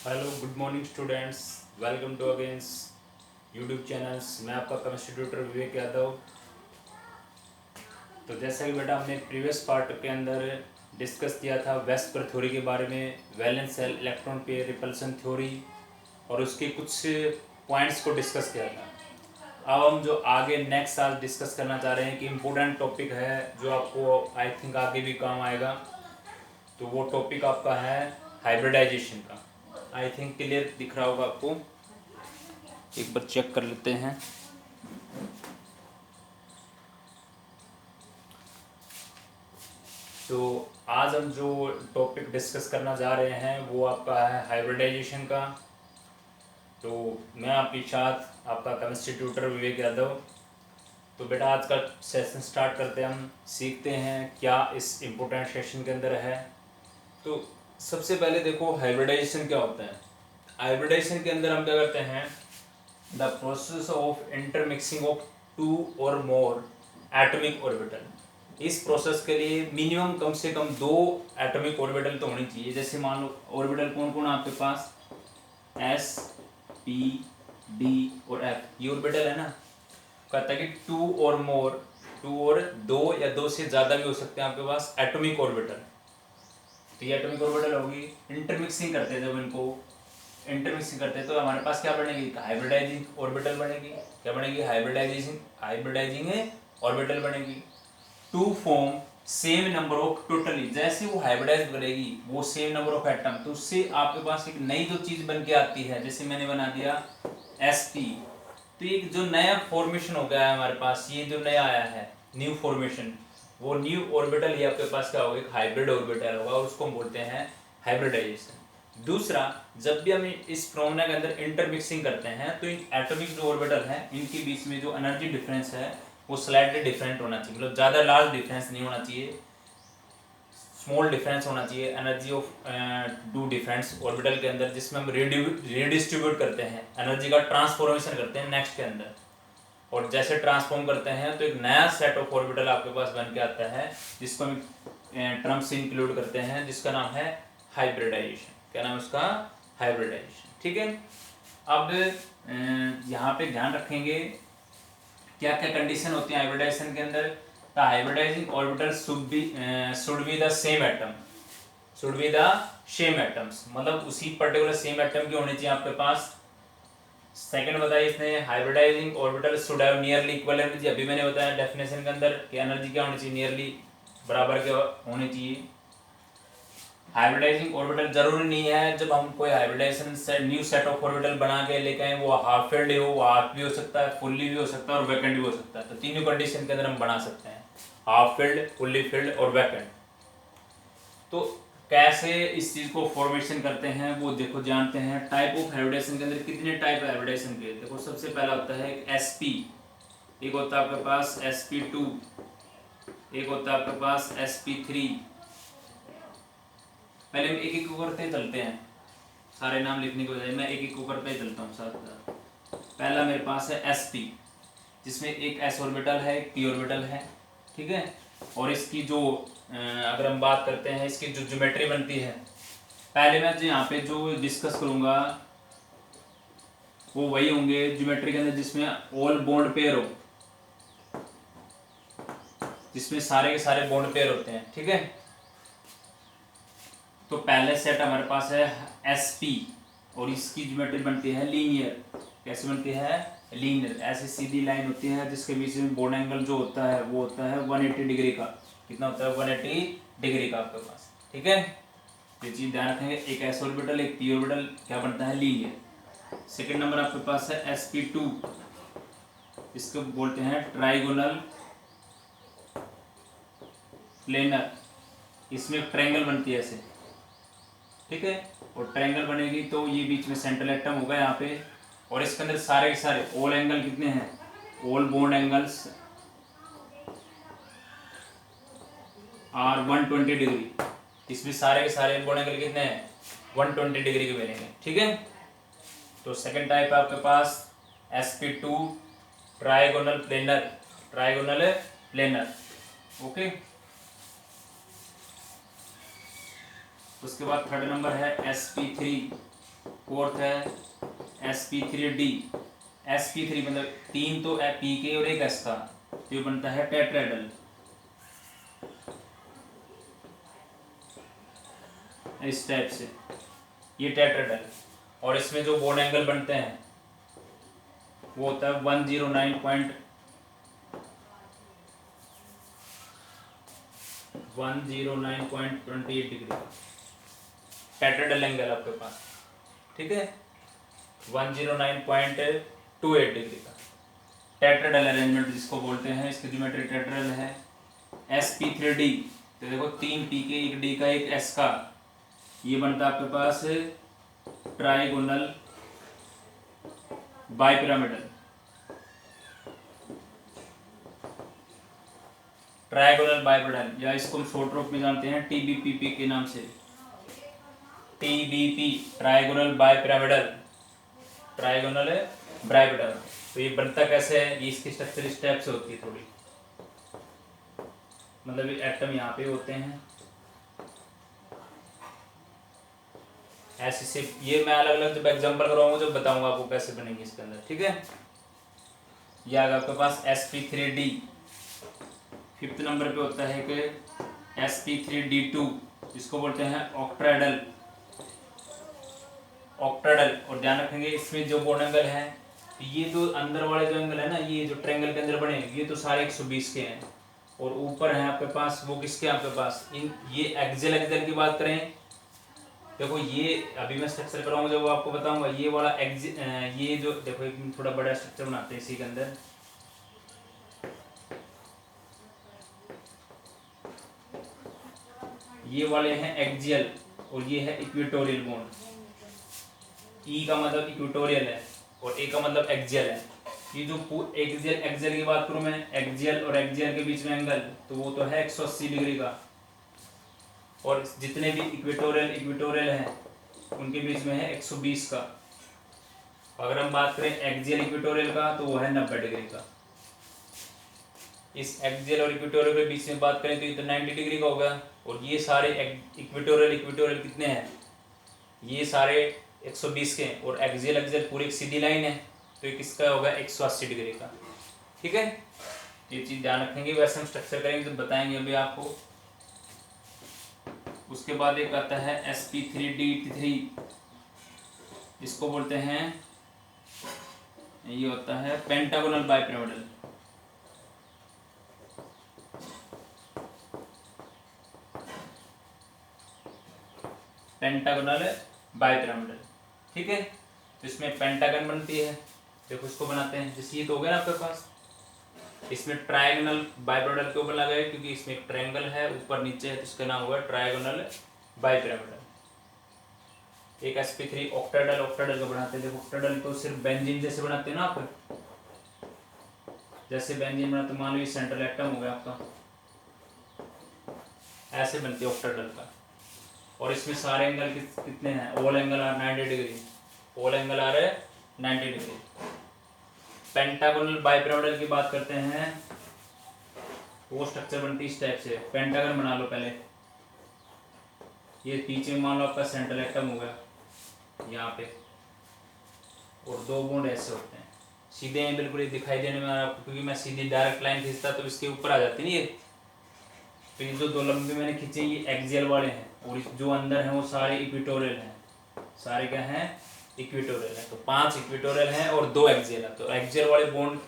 Hello good morning students. Welcome to अगेंस YouTube channels. मैं आपका केमिस्ट्री ट्यूटर विवेक यादव। तो जैसा कि बेटा हमने प्रीवियस पार्ट के अंदर डिस्कस किया था वेस्पर थ्योरी के बारे में, valence shell electron pair repulsion theory, और उसके कुछ पॉइंट्स को डिस्कस किया था। अब हम जो आगे नेक्स्ट आज डिस्कस करना चाह रहे हैं कि इम्पोर्टेंट टॉपिक है जो आपको आई थिंक आगे भी काम आएगा। तो वो टॉपिक आपका है हाइब्रिडाइजेशन का। आई थिंक क्लियर दिख रहा होगा आपको, एक बार चेक कर लेते हैं। तो आज हम जो टॉपिक डिस्कस करना जा रहे हैं वो आपका है हाइब्रिडाइजेशन का। तो मैं आपके साथ आपका केमिस्ट्री ट्यूटर विवेक यादव। तो बेटा आज का सेशन स्टार्ट करते हैं, हम सीखते हैं क्या इस इम्पोर्टेंट सेशन के अंदर है। तो सबसे पहले देखो हाइब्रिडाइजेशन क्या होता है। हाइब्रिडाइजेशन के अंदर हम क्या करते हैं, the process of intermixing of two और मोर एटॉमिक ऑर्बिटल। इस प्रोसेस के लिए मिनिमम कम से कम 2 एटॉमिक ऑर्बिटल तो होनी चाहिए। जैसे मान लो ऑर्बिटल कौन कौन आपके पास, एस, पी, डी और एफ, ये ऑर्बिटल है ना। कहता है कि 2 और मोर, 2 और 2 या 2 से ज़्यादा भी हो सकते हैं आपके पास एटॉमिक ऑर्बिटल। तो ये एटॉमिक ऑर्बिटल होगी। इंटरमिक्सिंग करते हैं, जब इनको इंटरमिक्सिंग करते हैं तो हमारे पास क्या बनेगी, हाइब्रिडाइजिंग ऑर्बिटल बनेगी। क्या बनेगी, हाइब्रिडाइजिंग ऑर्बिटल बनेगी। To form same number of totally, जैसे वो हाइब्रिडाइज करेगी वो सेम नंबर ऑफ एटम, तो उससे आपके पास एक नई जो चीज बन के आती है, जैसे मैंने बना दिया sp। तो एक जो नया फॉर्मेशन हो गया है हमारे पास, ये जो नया आया है न्यू फॉर्मेशन, वो न्यू ऑर्बिटल ये आपके पास क्या होगा, एक हाइब्रिड ऑर्बिटल होगा, और उसको हम बोलते हैं हाइब्रिडाइजेशन। दूसरा, जब भी हम इस फिनोमेना के अंदर इंटरमिक्सिंग करते हैं तो इन एटॉमिक जो ऑर्बिटल है इनके बीच में जो एनर्जी डिफरेंस है वो स्लाइटली डिफरेंट होना चाहिए। मतलब ज़्यादा लार्ज डिफरेंस नहीं होना चाहिए, स्मॉल डिफरेंस होना चाहिए energy of two different orbital के अंदर, जिसमें हम रिडिस्ट्रीब्यूट करते हैं, एनर्जी का ट्रांसफॉर्मेशन करते हैं नेक्स्ट के अंदर। और जैसे ट्रांसफॉर्म करते हैं तो एक नया सेट ऑफ ऑर्बिटल आपके पास बन के आता है, जिसको हम टर्म से इंक्लूड करते हैं, जिसका नाम है हाइब्रिडाइजेशन। क्या नाम है उसका, हाइब्रिडाइजेशन। ठीक है। अब यहाँ पे ध्यान रखेंगे क्या क्या कंडीशन होती है हाइब्रिडाइजेशन के अंदर। The hybridising orbital should be the same atom, should be the same atoms, मतलब उसी पर्टिकुलर सेम एटम की होनी चाहिए आपके पास। सेकंड बताइए इसने, hybridising orbital should have nearly equal energy. अभी मैंने बताया डेफिनेशन के अंदर कि एनर्जी क्या होनी चाहिए, नियरली बराबर के होनी चाहिए। हाइब्रिडाइजिंग ऑर्बिटल जरूरी नहीं है जब हम कोई हाइब्रिडाइजेशन से न्यू सेट ऑफ ऑर्बिटल बना के लेके आए वो हाफ फिल्ड हो, वो हाफ भी हो सकता है, फुल्ली भी हो सकता है और वैकेंट भी हो सकता है। तो तीनों कंडीशन के अंदर हम बना सकते हैं, हाफ फिल्ड, फुल्ली फिल्ड और वैकेंट। तो कैसे इस चीज को फॉर्मेशन करते हैं वो देखो जानते हैं। टाइप ऑफ हाइब्रिडाइजेशन के अंदर कितने टाइप है हाइब्रिडाइजेशन के, देखो सबसे पहला होता है sp, एक होता है आपके पास sp2, एक होता है आपके पास sp3। पहले हम एक एक करते चलते हैं, सारे नाम लिखने के बजाय मैं एक एक करते ही चलता हूँ साथ साथ। पहला मेरे पास है sp, जिसमें एक s ऑर्बिटल है, एक p ऑर्बिटल है। ठीक है। और इसकी जो अगर हम बात करते हैं इसकी जो ज्योमेट्री बनती है, पहले मैं जो यहाँ पे जो डिस्कस करूंगा वो वही होंगे ज्योमेट्री के अंदर जिसमें ऑल बॉन्ड पेयर हो, जिसमें सारे के सारे बॉन्ड पेयर होते हैं। ठीक है। तो पहले सेट हमारे पास है sp और इसकी ज्योमेट्री बनती है लीनियर। कैसे बनती है, लीनियर। ऐसी सीधी लाइन होती है जिसके बीच में बॉन्ड एंगल जो होता है वो होता है 180 डिग्री का। कितना होता है, 180 डिग्री का आपके पास। ठीक है। ये चीज ध्यान रखेंगे, एक s ऑर्बिटल एक p ऑर्बिटल क्या बनता है, लीनियर। सेकंड नंबर आपके पास है sp2, इसको बोलते हैं ट्राइगोनल प्लेनर। इसमें ट्रायंगल बनती है ऐसे। ठीक है। और ट्रायंगल बनेगी तो ये बीच में सेंट्रल एटम होगा यहाँ पे, और इसके अंदर सारे के सारे ऑल एंगल कितने हैं, all bond angles are 120 degree. इसमें सारे के सारे बॉन्ड एंगल कितने हैं, 120 डिग्री के बनेंगे। ठीक है। तो सेकंड टाइप है आपके पास sp2 trigonal planar, trigonal planar. Okay. उसके बाद थर्ड नंबर है sp3, फोर्थ है sp3d। sp3 मतलब 3 तो पी के और एक एस का, तो ये बनता है टेट्राहेड्रल। इस टाइप से ये टेट्राहेड्रल। और इसमें जो बॉन्ड एंगल बनते हैं वो होता है 109.28 डिग्री का टेट्राहेड्रल एंगल आपके पास, ठीक है, 109.28 डिग्री का टेट्राहेड्रल अरेंजमेंट जिसको बोलते हैं। इसकी ज्योमेट्री टेट्राहेड्रल है। sp3d, तो देखो 3 पी के, एक डी का, एक एस का, ये बनता है आपके पास ट्राइगोनल बाइपिरामिडल। ट्राइगोनल बाइपिरामिडल, या इसको हम शॉर्ट रूप में जानते हैं टीबीपीपी के नाम से। TBP trigonal bipyramidal, trigonal bipyramidal. तो ये बनता कैसे है, ये इसकी स्ट्रक्चर इस टाइप से होती है थोड़ी, मतलब ये एटम यहाँ पे होते हैं ऐसे से। ये मैं अलग अलग जब एग्जांपल करवाऊंगा जब बताऊंगा आपको कैसे बनेंगे इसके अंदर, ठीक है। ये आगे आपके पास sp3d। फिफ्थ नंबर पे होता है कि sp3d2, इसको बोलते हैं ऑक्ट्राहेड्रल। ऑक्ट्राहेड्रल, और ध्यान रखेंगे इसमें जो बॉन्ड एंगल है, ये तो अंदर वाले जो एंगल है ना, ये जो ट्रायंगल के अंदर बने, ये तो सारे 120 के हैं। और ऊपर है आपके पास वो किसके, आपके पास इन ये एक्सियल एक्सियल की बात करें, देखो ये अभी मैं स्ट्रक्चर कराऊंगा जब वो आपको बताऊंगा। ये वाला ये जो देखो, एक थोड़ा बड़ा स्ट्रक्चर बनाते हैं इसी के अंदर। ये वाले हैं एक्सियल और ये है इक्वेटोरियल बॉन्ड। ई का मतलब इक्वेटोरियल है और ए का मतलब एक्सियल है। ये जो एक्सियल एक्सियल की बात करूं मैं, एक्सियल और एक्सियल के बीच में एंगल, तो वो तो है 180 डिग्री का। और जितने भी इक्वेटोरियल इक्वेटोरियल हैं उनके बीच में है 120 का। अगर हम बात करें एक्सियल इक्वेटोरियल का, तो वो है 90 डिग्री का। इस एक्सियल और इक्वेटोरियल के बीच में बात करें तो ये तो 90 डिग्री का होगा। और ये सारे इक्वेटोरियल इक्वेटोरियल कितने हैं, ये सारे 120 के हैं। और एक्सियल एक्सियल पूरी एक सीधी लाइन है, तो ये किसका होगा, 180 डिग्री का, ठीक है। ये चीज़ ध्यान रखेंगे, वैसे हम स्ट्रक्चर करेंगे तो बताएंगे अभी आपको। उसके बाद एक आता है sp3d3, इसको बोलते हैं, ये होता है पेंटागोनल बाइपिरामिडल। पेंटागोनल बाइपिरामिडल, ठीक है। तो इसमें पेंटागन बनती है, देखो इसको बनाते हैं। जैसे ये तो हो गया ना आपके पास, इसमें ट्रायंगल बाइपिरामिडल क्यों बना गया, क्योंकि इसमें एक ट्रायंगल है ऊपर नीचे है, तो इसका नाम हुआ ट्रायंगल बाइपिरामिडल। एक sp3 ऑक्टाहेड्रल, ऑक्टाहेड्रल को बनाते हैं। देखो ऑक्टाहेड्रल तो सिर्फ बेंजीन जैसे बनाते हैं ना आप, जैसे बेंजीन बनाते, मान लो ये सेंट्रल एटम हो गया आपका, ऐसे बनती है ऑक्टाहेड्रल का। और इसमें सारे एंगल कितने हैं, all angle are 90 degree, all angle are 90 degree. Pentagonal bipyramidal की बात करते हैं, वो स्ट्रक्चर बनती है इस टाइप से। पेंटागन बना लो पहले, ये पीछे में मान लो आपका सेंट्रल एटम हो गया यहाँ पे, और दो बॉन्ड ऐसे होते हैं सीधे हैं बिल्कुल, ये दिखाई देने में आपको, क्योंकि मैं सीधी डायरेक्ट लाइन खींचता तो इसके ऊपर आ जाती नहीं ये। तो ये जो दो लंबे मैंने खींचे ये एक्सियल वाले हैं, और जो अंदर हैं वो सारे इक्वेटोरियल हैं। सारे क्या हैं, इक्वेटोरियल है। तो 5 इक्वेटोरियल हैं और 2 एक्सियल है। तो एक्सियल वाले बॉन्ड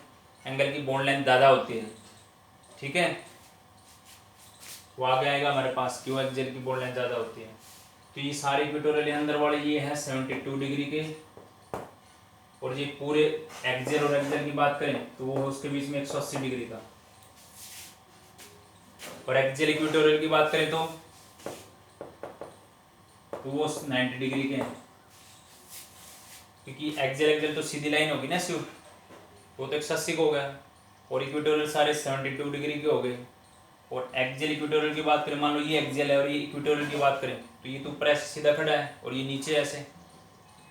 एंगल की बॉन्ड लेंथ ज़्यादा होती है, ठीक है। वो आगे आएगा हमारे पास, क्यों एक्सियल की बॉन्ड लेंथ ज़्यादा होती है। तो ये सारे इक्वेटोरियल अंदर वाले ये हैं 72 डिग्री के। और ये पूरे एक्सियल और एक्सियल की बात करें तो वो उसके बीच में 180 डिग्री का। और एक्सियल इक्वेटोरियल की बात करें तो वो 90 डिग्री के हैं, क्योंकि एक्सियल एक्सियल तो सीधी लाइन होगी ना सिर्फ, वो तो 180 का हो गया। और इक्वेटोरियल सारे 72 डिग्री के हो गए। और एक्सियल इक्वेटोरियल की बात करें, मान लो ये एक्सियल है और ये इक्वेटोरियल की बात करें तो ये तो ऊपर ऐसे सीधा खड़ा है और ये नीचे ऐसे,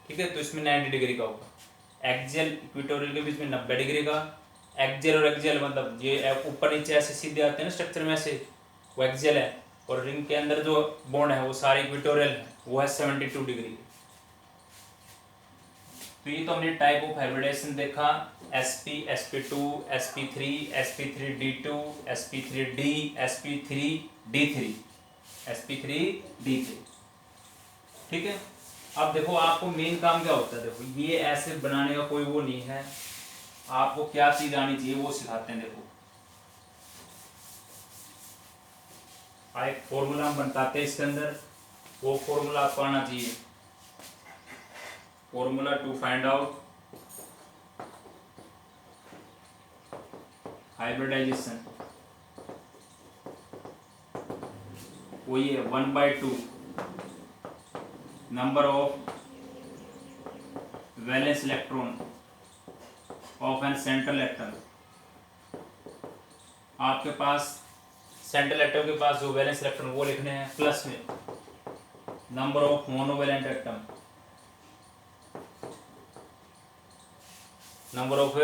ठीक है। तो इसमें 90 डिग्री का होगा। एक्सियल इक्वेटोरियल के बीच में 90 डिग्री का। एक्सियल और एक्सियल मतलब ये ऊपर नीचे ऐसे सीधे आते हैं ना स्ट्रक्चर में, ऐसे वो एक्सियल है। और रिंग के अंदर जो बॉन्ड है वो सारे इक्वेटोरियल है, वो है 72 डिग्री। तो ये तो हमने टाइप ऑफ हाइब्रिडाइजेशन देखा, sp, sp2, sp3, sp3d2, sp3d, sp3d3, sp3d3। ठीक है। अब देखो आपको मेन काम क्या होता है, देखो ये ऐसे बनाने का कोई वो नहीं है, आपको क्या चीज आनी चाहिए वो सिखाते हैं। देखो एक फॉर्मूला हम बताते हैं इसके अंदर, वो फॉर्मूला आपको आना चाहिए। Formula to find out hybridization, वो ये 1/2 number of valence electron of an central atom. आपके पास सेंट्रल एटम के पास जो वैलेंस इलेक्ट्रॉन वो लिखने हैं, प्लस में number of monovalent atom, number of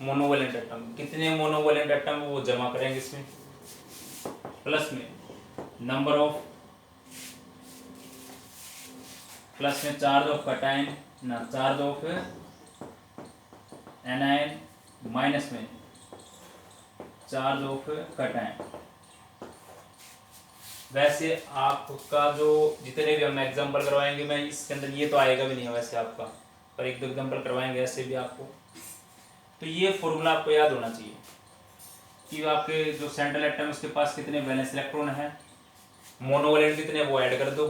monovalent atom, कितने मोनोवैलेंट एटम वो जमा करेंगे इसमें, प्लस में नंबर ऑफ, प्लस में चार्ज ऑफ कैटायन ना चार्ज ऑफ एनायन, माइनस में चार्ज ऑफ कैटायन। वैसे आपका जो जितने भी हम एग्जांपल करवाएंगे, मैं इसके अंदर ये तो आएगा भी नहीं है वैसे आपका, पर एक दो एग्जांपल करवाएंगे ऐसे भी आपको। तो ये फॉर्मूला आपको याद होना चाहिए कि आपके जो सेंट्रल एटम है उसके पास कितने वैलेंस इलेक्ट्रॉन है, मोनोवैलेंट कितने वो ऐड कर दो।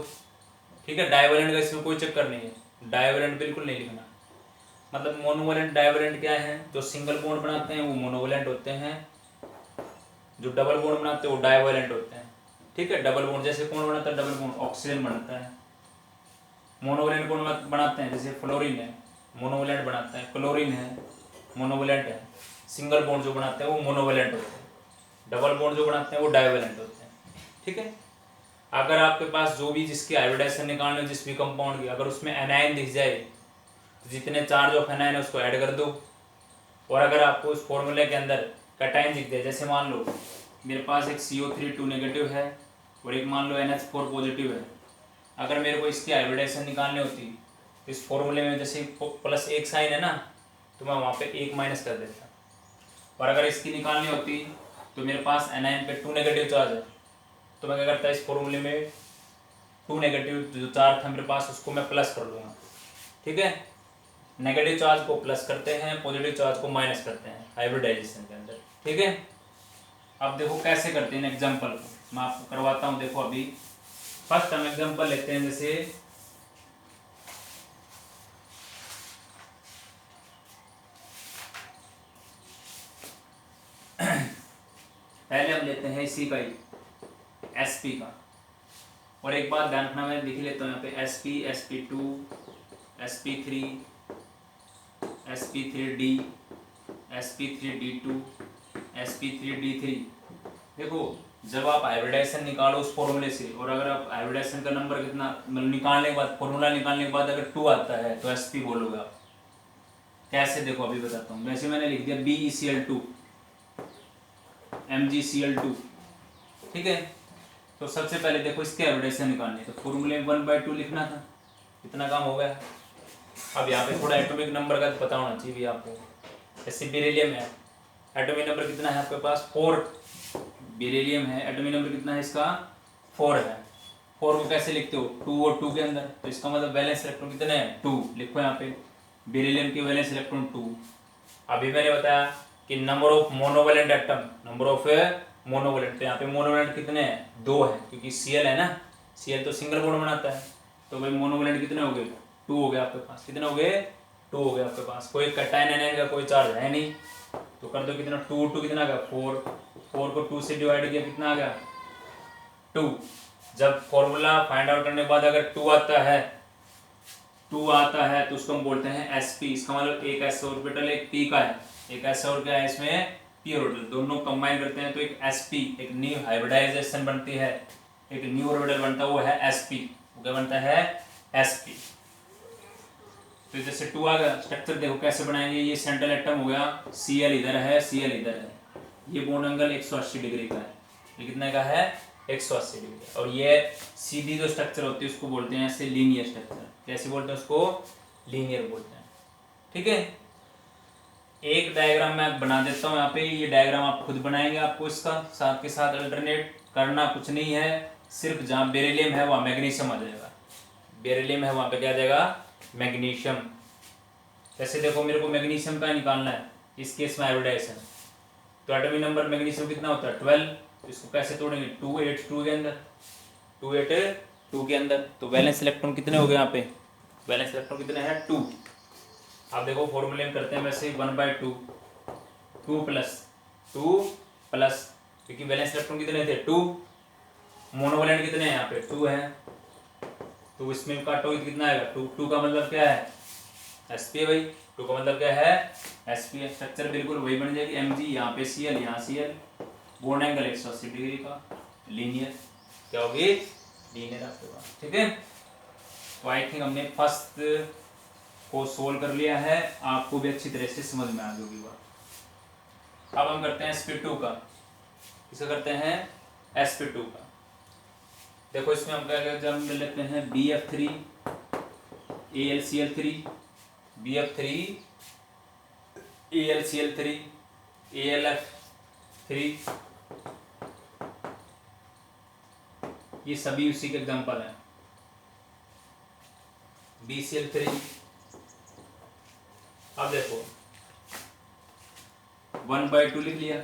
ठीक है, डाइवैलेंट का इसमें कोई चक्कर नहीं है, डाइवैलेंट बिल्कुल नहीं लिखना। मतलब मोनोवैलेंट डाइवैलेंट क्या है, जो सिंगल बॉन्ड बनाते हैं वो मोनोवैलेंट होते हैं, जो डबल बॉन्ड बनाते हैं वो डाइवैलेंट होते हैं। ठीक है, डबल बॉन्ड जैसे कौन बनाता है, डबल बॉन्ड ऑक्सीजन बनाता है। मोनोवैलेंट कौन बनाते हैं, जैसे फ्लोरीन है मोनोवैलेंट बनाता है, क्लोरीन है मोनोवैलेंट है। सिंगल बॉन्ड जो बनाते हैं वो मोनोवैलेंट होते हैं, डबल बॉन्ड जो बनाते हैं वो डाइवैलेंट होते हैं। ठीक है, अगर आपके पास जो भी जिसकी हाइब्रिडाइजेशन निकालने जिस भी कंपाउंड की, अगर उसमें एनायन दिख जाए तो जितने चार्ज ऑफ एनायन है उसको ऐड कर दो। और अगर आपको उस फॉर्मूले के अंदर कैटायन दिख जाए, जैसे मान लो मेरे पास एक CO3 2 नेगेटिव है और एक मान लो NH4 पॉजिटिव है, अगर मेरे को इसकी हाइब्रिडाइजेशन निकालनी होती तो इस फॉर्मूले में जैसे प्लस एक साइन है ना, तो मैं वहाँ पे एक माइनस कर देता। और अगर इसकी निकालनी होती तो मेरे पास एनायन पे 2 नेगेटिव चार्ज है, तो मैं क्या करता इस फॉर्मूले में 2 नेगेटिव जो चार्ज था मेरे पास उसको मैं प्लस कर लूँगा। ठीक है, नेगेटिव चार्ज को प्लस करते हैं, पॉजिटिव चार्ज को माइनस करते हैं हाइब्रिडाइजेशन के अंदर। ठीक है, अब देखो कैसे करते हैं एग्जांपल को मैं आपको करवाता हूँ। देखो अभी फर्स्ट हम एग्जांपल लेते हैं, जैसे पहले हम लेते हैं इसी का ही sp का, और एक बात ध्यान रखना, मैं लिख लेता हूँ यहाँ पे sp, sp2, sp3, sp3d, sp3d2, sp3d3। देखो जब आप हाइब्रिडाइजेशन निकालो उस फॉर्मूले से, और अगर आप हाइब्रिडाइजेशन का नंबर कितना मतलब निकालने के बाद, फॉर्मूला निकालने के बाद अगर 2 आता है तो sp बोलोगे आप। कैसे, देखो अभी बताता हूँ। वैसे मैंने लिख दिया BeCl2 MgCl2। ठीक है, तो सबसे पहले देखो इसके हाइब्रिडाइजेशन निकालने, तो फॉर्मूले में 1/2 लिखना था, इतना काम हो गया। अब यहाँ पे थोड़ा एटॉमिक नंबर का पता होना चाहिए आपको। जैसे बेरिलियम है, एटॉमिक नंबर कितना है आपके पास, 4। बेरिलियम है, एटॉमिक नंबर कितना है इसका, 4 है। 4 को कैसे लिखते हो, 2 और 2 के अंदर, तो इसका मतलब वैलेंस इलेक्ट्रॉन कितने हैं, 2 लिखो यहाँ पे। बेरिलियम की वैलेंस इलेक्ट्रॉन 2। अभी मैंने बताया कि number of monovalent atom, number of monovalent, तो यहाँ पे मोनोवैलेंट कितने हैं, 2 है, क्योंकि Cl है ना, Cl तो सिंगल बॉन्ड बनाता है। तो भाई मोनोवैलेंट कितने हो गए, 2 हो गए आपके पास। कितने हो गए, 2 हो गए आपके पास। कोई कैटायन एनायन का कोई चार्ज है नहीं, तो कर दो कितना, 2 कितना आ गया, 4। 4 को 2 से डिवाइड किया कितना आ गया, 2। जब फॉर्मूला फाइंड आउट करने के बाद अगर 2 आता है, 2 आता है तो उसको हम बोलते हैं sp। इसका मतलब एक s ऑर्बिटल एक p का है, एक s और क्या है इसमें p ऑर्बिटल, दोनों कंबाइन करते हैं तो एक sp, एक न्यू हाइब्रिडाइजेशन बनती है, एक न्यू ऑर्बिटल बनता है, वो है sp। वो क्या बनता है, sp। तो जैसे 2 आ गया, स्ट्रक्चर देखो कैसे बनाएंगे। ये सेंट्रल एटम हो गया, Cl इधर है, Cl इधर है, ये बॉन्ड एंगल 180 डिग्री का है, ये कितने का है, 180 डिग्री। और ये सीधी जो स्ट्रक्चर होती है उसको बोलते हैं ऐसे लीनियर स्ट्रक्चर। कैसे बोलते हैं उसको, लीनियर बोलते हैं। ठीक है। एक डायग्राम मैं बना देता हूँ यहाँ पे, ये डायग्राम आप खुद बनाएंगे, आपको इसका साथ के साथ अल्टरनेट करना कुछ नहीं है, सिर्फ जहाँ बेरिलियम है वहाँ मैग्नीशियम आ जाएगा, बेरिलियम है वहाँ पे क्या आ जाएगा, मैग्नीशियम। जैसे देखो मेरे को मैग्नीशियम का निकालना है, इस केस में हाइब्रिडाइजेशन, तो एटॉमिक नंबर मैग्नीशियम कितना होता है 12, तो इसको कैसे तोड़ेंगे 282 के अंदर, 282 के अंदर, तो वैलेंस इलेक्ट्रॉन कितने हो गए यहाँ पे, वैलेंस इलेक्ट्रॉन कितने हैं 2। आप देखो फॉर्मूले में करते हैं वैसे 1/2, 2 प्लस, क्योंकि वैलेंस इलेक्ट्रॉन कितने थे 2, मोनोवैलेंट कितने हैं यहाँ पे 2 है, तो इसमें काटोगे कितना आएगा 2 का मतलब क्या है sp भाई, 2 का मतलब क्या है sp। स्ट्रक्चर बिल्कुल वही बन जाएगी, mg यहाँ पे cl यहाँ cl, बॉन्ड एंगल 180 डिग्री का, लीनियर क्या होगी, लीनियर आपके पास, ठीक है। तो आई थिंक हमने फर्स्ट को सोल्व कर लिया है, आपको भी अच्छी तरह से समझ में आ गई होगी बात। अब हम करते हैं sp2 का, किसे करते हैं sp2 का। देखो इसमें हम क्या जब ले लेते हैं BF3 AlCl3, BF3 AlCl3 AlF3, ये सभी उसी के एग्जांपल हैं। BCl3, अब देखो 1/2 लिख लिया।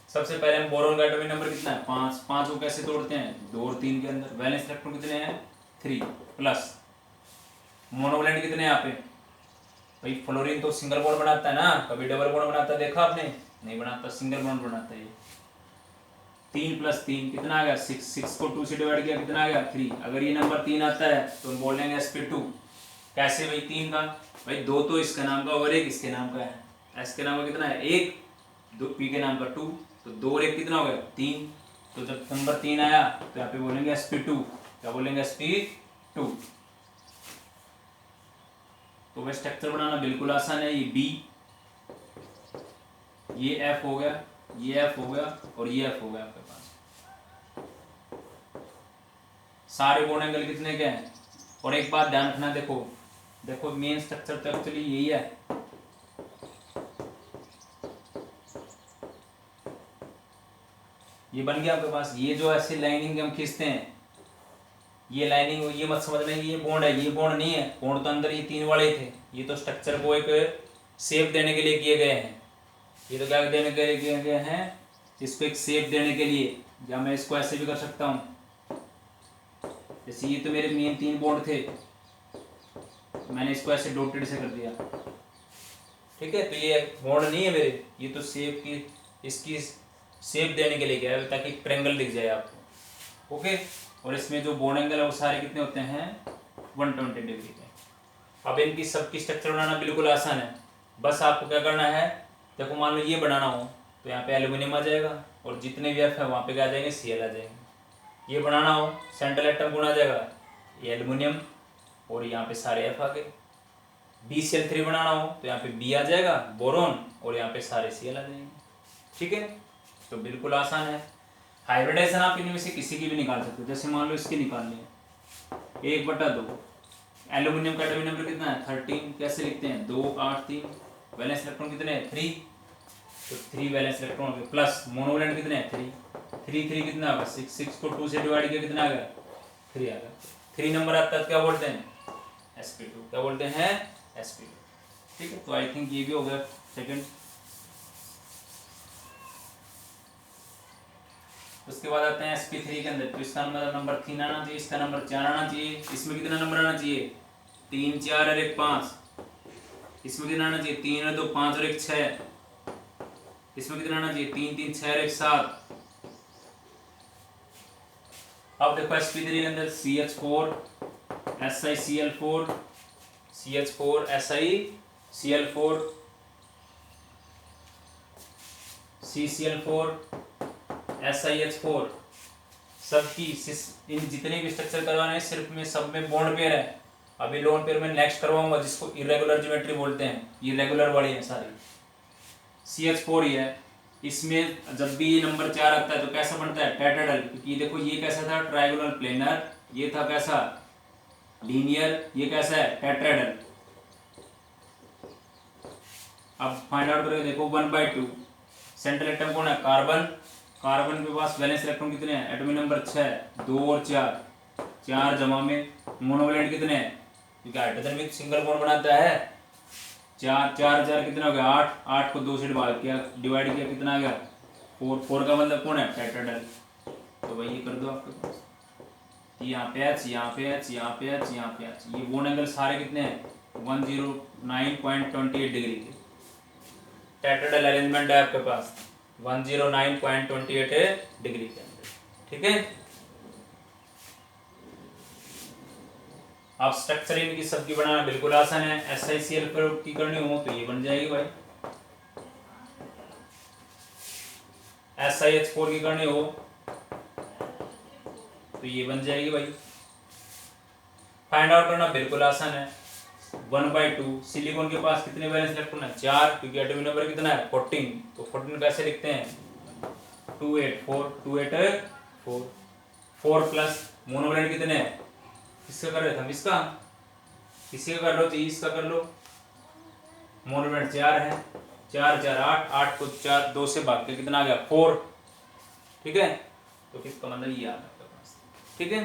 सबसे पहले हम बोरॉन का एटॉमिक नंबर कितना है 5, 5 को कैसे तोड़ते हैं 2 और 3 के अंदर, वैलेंस इलेक्ट्रॉन कितने हैं 3 प्लस, मोनोवैलेंट कितने हैं यहाँ पे, भाई फ्लोरीन तो सिंगल बॉन्ड बनाता है ना, कभी डबल बॉन्ड बनाता है देखा आपने, नहीं बनाता, सिंगल बॉन्ड बनाता है ये। 3 + 3 कितना आ गया 6, 6 को 2 से डिवाइड किया कितना आ गया 3। अगर ये नंबर 3 आता है तो हम बोल देंगे sp2। कैसे भाई 3 का, भाई 2 तो इसका नाम का और 1 इसके नाम का है, एस के नाम का कितना है 1, 2 पी के नाम का 2, तो 2 और 1 कितना हो गया 3। तो जब नंबर 3 आया तो यहाँ पे बोलेंगे sp2, क्या बोलेंगे sp2। तो वह स्ट्रक्चर बनाना बिल्कुल आसान है, ये B, ये F हो गया, ये F हो गया और ये F हो गया आपके पास। सारे बॉन्ड एंगल कितने के हैं, और एक बात ध्यान रखना, देखो मेन स्ट्रक्चर तो एक्चुअली यही है, ये बन गया आपके पास। ये जो ऐसे लाइनिंग हम खींचते हैं, ये लाइनिंग, ये मत समझना कि ये बॉन्ड है, ये बॉन्ड नहीं है, बॉन्ड तो अंदर ये 3 वाले थे, ये तो स्ट्रक्चर को एक शेप देने के लिए किए गए हैं, ये तो क्या देने के लिए किए गए हैं, इसको एक शेप देने के लिए। या मैं इसको ऐसे भी कर सकता हूँ, जैसे ये तो मेरे मेन 3 बॉन्ड थे, मैंने इसको ऐसे डॉटेड से कर दिया, ठीक है, तो ये बॉन्ड नहीं है मेरे, ये तो शेप की, इसकी शेप देने के लिए क्या है, ताकि ट्रायंगल दिख जाए आपको, ओके। और इसमें जो बॉन्ड एंगल है वो सारे कितने होते हैं 120 डिग्री के। अब इनकी सबकी स्ट्रक्चर बनाना बिल्कुल आसान है, बस आपको क्या करना है, देखो मान लो ये बनाना हो तो यहाँ पे एल्यूमिनियम आ जाएगा, और जितने भी एफ है वहाँ पे क्या आ जाएंगे Cl आ जाएंगे। ये बनाना हो सेंट्रल एटम गुण आ जाएगा ये एल्यूमिनियम, और यहाँ पे सारे एफ आ गए। BCl3 बनाना हो तो यहाँ पे B आ जाएगा बोरोन, और यहाँ पे सारे Cl आ जाएंगे, ठीक है। तो बिल्कुल आसान है। हाइब्रिडाइजेशन आप इनमें से किसी की भी निकाल सकते हो, जैसे मान लो इसकी निकालनी है 1/2, एल्यूमिनियम का एटॉमिक नंबर कितना है 13, कैसे लिखते हैं 2 8 3, वैलेंस इलेक्ट्रॉन कितने हैं 3, तो 3 वैलेंस इलेक्ट्रॉन हो गए, प्लस मोनोवैलेंट कितने हैं 3 कितना होगा 6, 6 को 2 से डिवाइड किया कितना आ गया 3 आ गया। 3 नंबर आता है क्या बोलते हैं sp2, क्या बोलते हैं sp2, ठीक है। तो आई थिंक ये भी हो गया सेकंड। उसके बाद आते हैं sp3 के अंदर, तो इसका नंबर 3 आना चाहिए, इसका नंबर 4 आना चाहिए, इसमें कितना नंबर आना चाहिए 3 4 और 1 5, इसमें कितना आना चाहिए 3 और 2 5 और 1 6, इसमें कितना आना चाहिए 3 3 6 और 1 7। अब देखो sp3 के अंदर CH4 SiCl4 CH4 SiCl4 CCl4 SiH4, सबकी इन जितने भी स्ट्रक्चर करवाने हैं सिर्फ में सब में बॉन्ड पेयर है। अभी लोन पेयर में नेक्स्ट करवाऊंगा जिसको इरेगुलर ज्योमेट्री बोलते हैं, ये रेगुलर वाली है सारी। CH4 ही है, इसमें जब भी नंबर 4 आता है तो कैसा बनता है टेट्राहेड्रल, क्योंकि देखो ये कैसा था ट्रायंगुलर प्लेनर, ये था कैसा लीनियर, ये कैसा है टेट्राहेड्रल, अब फाइंड आउट करके देखो 1/2 सेंट्रल एटम कौन है कार्बन, कार्बन के पास वैलेंस इलेक्ट्रॉन कितने हैं एटॉमिक नंबर 6 2 और 4 जमा में मोनोवैलेंट कितने हैं क्योंकि हाइड्रोजन भी सिंगल बॉन्ड बनाता है 4 कितना हो गया 8 को 2 से डिवाइड किया कितना आ गया 4 का मतलब कौन है टेट्राहेड्रल तो भाई ये कर दो आपके पास यहाँ पे H यहाँ पे H यहाँ पे H यहाँ पे H ये बॉन्ड एंगल सारे कितने हैं 109.28 डिग्री के टेट्राहेड्रल अरेंजमेंट है आपके पास 109.28 डिग्री के अंदर ठीक है। आप स्ट्रक्चरिंग की सबकी बनाना बिल्कुल आसान है SiCl प्रयोग की करनी हो तो ये बन जाएगी भाई SiH4 की करनी हो तो ये बन जाएगी भाई। फाइंड आउट करना बिल्कुल आसान है 1/2 सिलिकॉन के पास कितने वैलेंस इलेक्ट्रॉन है 4 क्योंकि एटॉमिक नंबर कितना है 14 तो 14 कैसे लिखते हैं 284 4 प्लस मोनोवैलेंट कितने हैं किसका कर रहे थे हम इसका किसी का कर लो तो इसका कर लो मोनोवैलेंट 4 है 4 4 8 को 4 2 से भाग के कितना आ गया 4 ठीक है तो किसका मतलब ये आ गया ठीक है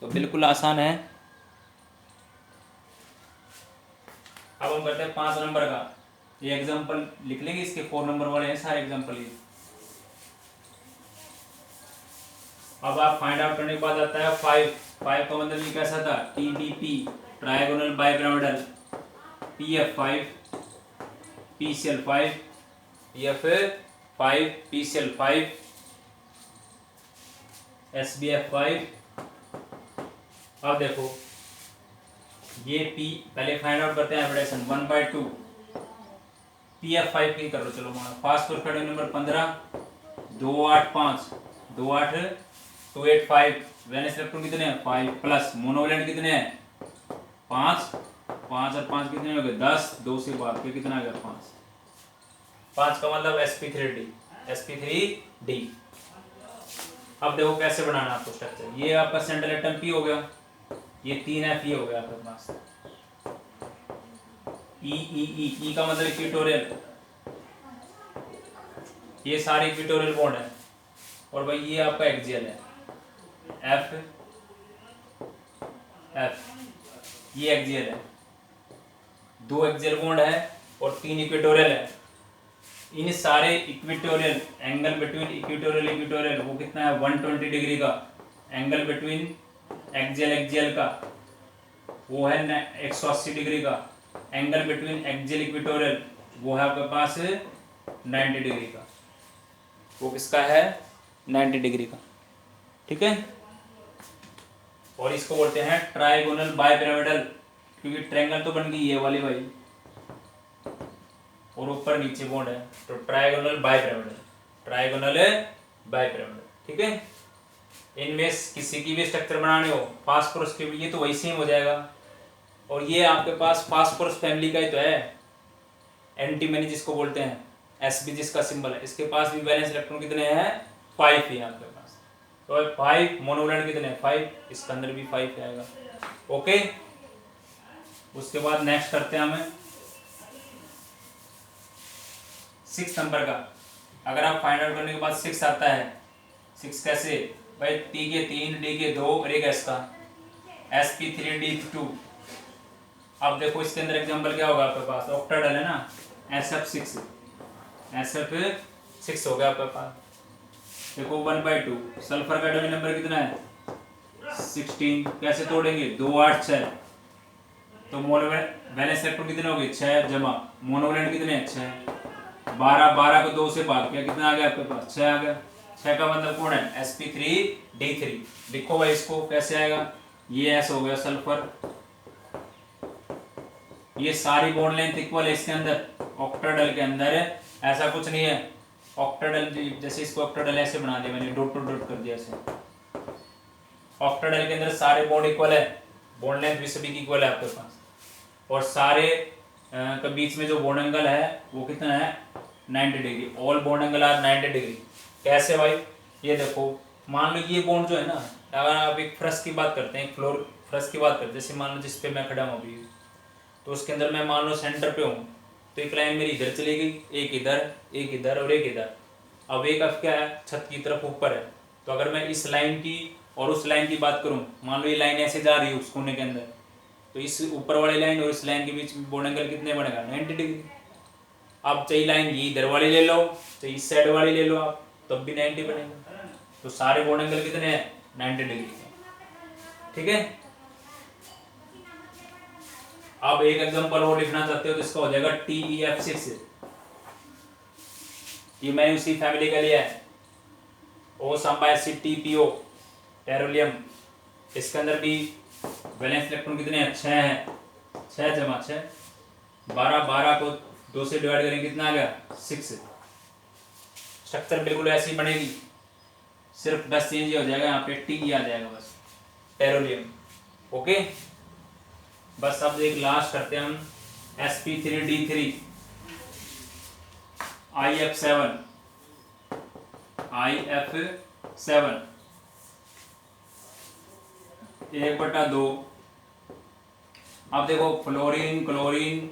तो बिल्कुल आसान है। अब हम करते हैं 5 नंबर का ये एग्जांपल लिख लेंगे इसके 4 नंबर वाले हैं सारे एग्जांपल ये। अब आप फाइंड आउट करने के बाद आता है 5 का मतलब ये कैसा था TBP trigonal bipyramidal PF5 PCl5 PF5 PCl5 SBF5 अब देखो ये P पहले फाइंड आउट करते हैं हाइब्रिडेशन 1/2 PF5 की कर लो चलो मानो phosphorus atomic number 15 285 285 valence electron कितने हैं 5 प्लस मोनोवैलेंट कितने हैं 5 और 5 कितने हो गए 10 2 से भाग के कितना आ गया 5 का मतलब sp3d। अब देखो कैसे बनाना आपको स्ट्रक्चर ये आपका सेंट्रल एटम P हो गया ये 3Fe हो गया आपके पास E का मतलब इक्विटोरियल ये सारे इक्विटोरियल बॉन्ड है और भाई ये आपका एक्सियल है F ये एक्सियल है 2 एक्सियल बॉन्ड है और 3 इक्विटोरियल है इन सारे इक्विटोरियल एंगल बिटवीन इक्विटोरियल वो कितना है 120 डिग्री का एंगल बिटवीन एक्सियल का वो है 180 डिग्री का एंगल बिटवीन एक्सियल इक्विटोरियल वो है आपके पास 90 डिग्री का वो किसका है 90 डिग्री का ठीक है। और इसको बोलते हैं ट्राइगोनल बाइपिरामिडल क्योंकि ट्रायंगल तो बन गई ये वाली भाई और ऊपर नीचे बॉन्ड है तो ट्रायगोनल बाइपिरामिडल ठीक है। इनमें किसी की भी स्ट्रक्चर बनाने हो फास्फोरस के भी ये तो वही सेम हो जाएगा और ये आपके पास फास्फोरस फैमिली का ही तो है एंटीमनी जिसको बोलते हैं Sb जिसका सिंबल है इसके पास भी वैलेंस इलेक्ट्रॉन कितने हैं 5 है आपके पास तो 5 मोनोवैलेंट कितने हैं 5 इसके अंदर भी 5 आएगा ओके। उसके बाद नेक्स्ट करते हैं हमें 6 नंबर का अगर आप फाइंड आउट करने के बाद 6 आता है 6 कैसे भाई T के 3 D के 2 और एक S का sp3d2 अब देखो इसके अंदर एग्जांपल क्या होगा आपके पास ऑक्टाहेड्रल है ना SF6 हो गया आपके पास देखो 1/2 सल्फर का एटॉमिक नंबर कितना है 16 कैसे तोड़ेंगे 2 8 6 तो वैलेंस इलेक्ट्रॉन कितने हो गए 6 जमा मोनोवैलेंट कितने हैं 6 12 को 2 से भाग किया कितना आ गया आपके पास 6 आ गया 6 का मतलब कौन है sp3d3 लिखो भाई इसको कैसे आएगा ये S हो गया सल्फर ये सारी बॉन्ड लेंथ इक्वल है इसके अंदर ऑक्टाहेड्रल के अंदर ऐसा कुछ नहीं है ऑक्टाहेड्रल जैसे इसको ऑक्टाहेड्रल ऐसे बना दिया मैंने डॉट कर दिया ऐसे ऑक्टाहेड्रल के अंदर सारे बॉन्ड इक्वल है बॉन्ड लेंथ भी सभी की इक्वल है आपके पास और सारे के बीच में जो बॉन्ड एंगल है वो कितना है 90 degree all bond angle are 90 degree कैसे भाई ये देखो मान लो ये बॉन्ड जो है ना अगर आप एक फ्रश की बात करते हैं फ्लोर फ्रश की बात करते हैं जैसे मान लो जिस पे मैं खड़ा हूँ अभी तो उसके अंदर मैं मान लो सेंटर पे हूँ तो एक लाइन मेरी इधर चली गई, एक इधर और एक इधर। अब एक अब क्या है, छत की तरफ ऊपर है। तो अगर मैं इस लाइन की और उस लाइन की बात करूं, मान लो ये लाइन ऐसे जा रही है उस कोने के अंदर, तो इस ऊपर वाली लाइन और इस लाइन के बीच में बॉन्ड एंगल कितने बनेगा, 90 डिग्री। आप चाहे लाइन ये इधर वाली ले लो, चाहे इस साइड वाली ले लो आप, तब भी 90 बनेगा। तो सारे बॉन्ड एंगल कितने हैं, 90 डिग्री। ठीक है। अब एक एग्जांपल और लिखना चाहते हो तो इसका हो जाएगा TeF6। ये मैंने उसी फैमिली का लिया है, O-TPO टेरोलियम। इसके अंदर भी वैलेंस इलेक्ट्रॉन कितने हैं, 6 हैं। 6 जमा 6 12, 12 को 2 से डिवाइड करेंगे कितना आ गया, 6। स्ट्रक्चर बिल्कुल ऐसी बनेगी, सिर्फ बस चेंज हो जाएगा, यहाँ पे टी आ जाएगा बस, टेरोलियम। ओके। बस अब एक लास्ट करते हैं हम, sp3d3 IF7 1/2। अब देखो फ्लोरीन, क्लोरीन,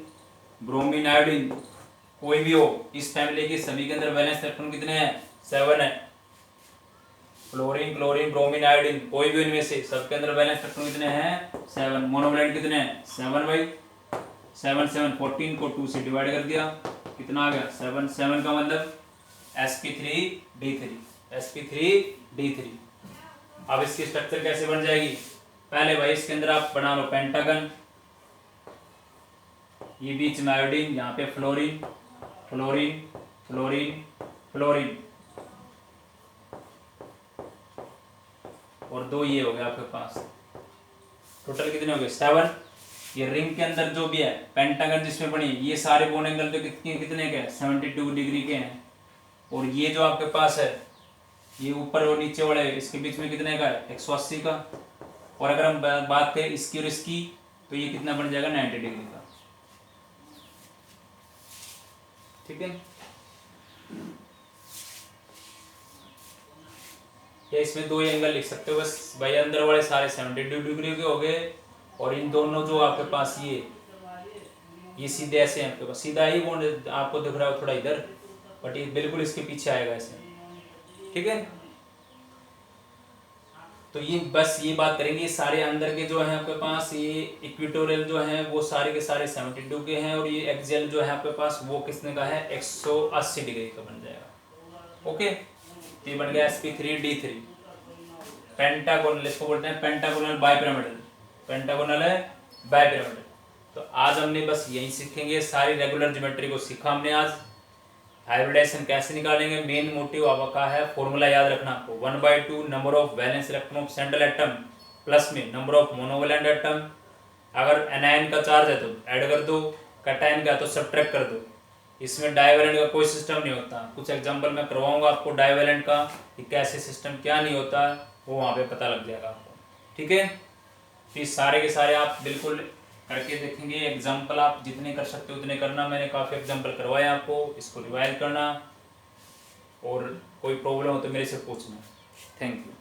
ब्रोमीन, आयोडीन कोई भी हो, इस फैमिली के सभी के अंदर वैलेंस इलेक्ट्रॉन कितने हैं, 7 है। फ्लोरीन, क्लोरीन, ब्रोमीन, आयोडीन कोई भी इनमें से सबके अंदर वैलेंस इलेक्ट्रॉन कितने हैं, 7। मोनोवैलेंट कितने हैं, 7/7 7 14 को 2 से डिवाइड कर दिया, कितना आ गया, 7 7 का मतलब sp3d3। अब इसकी स्ट्रक्चर कैसे बन जाएगी, पहले भाई इसके अंदर आप बना लो पेंटागन, ये बीच में आयोडीन, यहाँ पे फ्लोरीन फ्लोरीन फ्लोरीन फ्लोरीन, और 2 ये हो गया आपके पास, टोटल कितने हो गए, 7। ये रिंग के अंदर जो भी है पेंटागन जिसमें बनी है, ये सारे बॉन्ड एंगल तो कितने के हैं, 72 डिग्री के हैं। और ये जो आपके पास है, ये ऊपर और नीचे वाले, इसके बीच में कितने का है, 180 का। और अगर हम बात करें इसकी और इसकी, तो ये कितना बन जाएगा, 90 डिग्री का। ठीक है। या इसमें 2 एंगल लिख सकते हो बस भाई, अंदर वाले सारे 72 डिग्री के हो गए, और इन दोनों जो आपके पास ये सीधे ऐसे हैं आपके पास, सीधा ही बॉन्ड आपको दिख रहा है थोड़ा इधर, बट ये बिल्कुल इसके पीछे आएगा ऐसे। ठीक है। तो ये बस ये बात करेंगे, सारे अंदर के जो है आपके पास, ये इक्वेटोरियल जो है वो सारे के सारे 72 के हैं, और ये एक्सियल जो है आपके पास वो कितने का है, 180 डिग्री का बन जाएगा। ओके। ये बन गया sp3d3 पेंटागोनल, इसको बोलते हैं पेंटागोनल बाइपिरामिडल, पेंटागोनल है बाइपिरामिडल। तो आज हमने बस यही सीखेंगे, सारी रेगुलर ज्योमेट्री को सीखा हमने आज। हाइब्रिडाइजेशन कैसे निकालेंगे, मेन मोटिव आपका है, फॉर्मूला याद रखना आपको, 1/2 number of valence electron of central atom plus में नंबर ऑफ मोनोवैलेंट एटम। अगर एनायन का चार्ज है तो ऐड कर दो, कैटायन का तो सब्ट्रैक्ट कर दो। इसमें डाइवैलेंट का कोई सिस्टम नहीं होता, कुछ एग्जांपल मैं करवाऊंगा आपको डाइवैलेंट का, कि कैसे सिस्टम क्या नहीं होता, वो वहाँ पे पता लग जाएगा आपको। ठीक है। तो सारे के सारे आप बिल्कुल करके देखेंगे, एग्जाम्पल आप जितने कर सकते हो उतने करना, मैंने काफ़ी एग्जाम्पल करवाए आपको, इसको रिवाइज करना, और कोई प्रॉब्लम हो तो मेरे से पूछना। Thank you.